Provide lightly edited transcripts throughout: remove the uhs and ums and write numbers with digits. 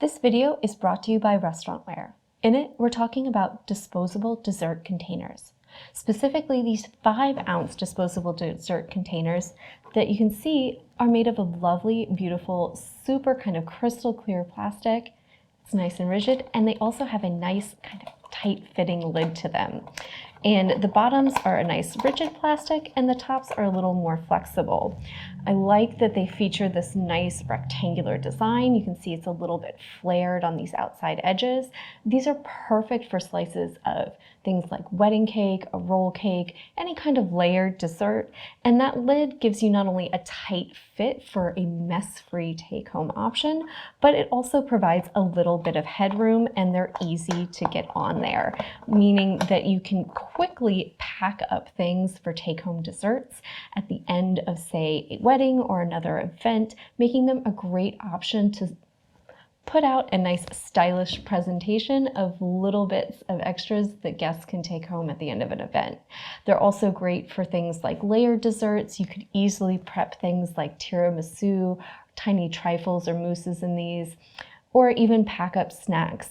This video is brought to you by Restaurantware. In it, we're talking about disposable dessert containers. Specifically, these 5-ounce disposable dessert containers that you can see are made of a lovely, beautiful, super kind of crystal clear plastic. It's nice and rigid, and they also have a nice kind of tight-fitting lid to them. And the bottoms are a nice rigid plastic and the tops are a little more flexible. I like that they feature this nice rectangular design. You can see it's a little bit flared on these outside edges. These are perfect for slices of things like wedding cake, a roll cake, any kind of layered dessert. And that lid gives you not only a tight fit for a mess-free take-home option, but it also provides a little bit of headroom and they're easy to get on there, meaning that you can quickly pack up things for take-home desserts at the end of, say, a wedding or another event, making them a great option to put out a nice stylish presentation of little bits of extras that guests can take home at the end of an event. They're also great for things like layered desserts. You could easily prep things like tiramisu, tiny trifles or mousses in these, or even pack up snacks.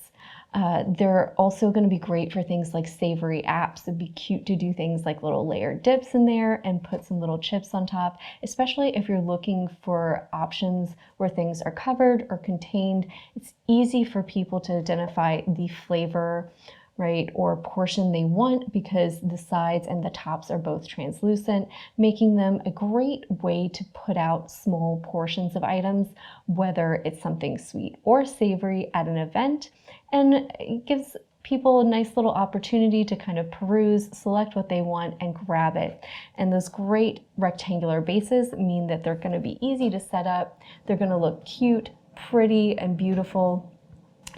They're also going to be great for things like savory apps. It'd be cute to do things like little layered dips in there and put some little chips on top, especially if you're looking for options where things are covered or contained. It's easy for people to identify the flavor, right, or portion they want because the sides and the tops are both translucent, making them a great way to put out small portions of items, whether it's something sweet or savory at an event. And it gives people a nice little opportunity to kind of peruse, select what they want, and grab it. And those great rectangular bases mean that they're going to be easy to set up. They're going to look cute, pretty, and beautiful.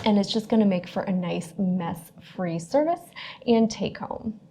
And it's just going to make for a nice mess-free service and take home.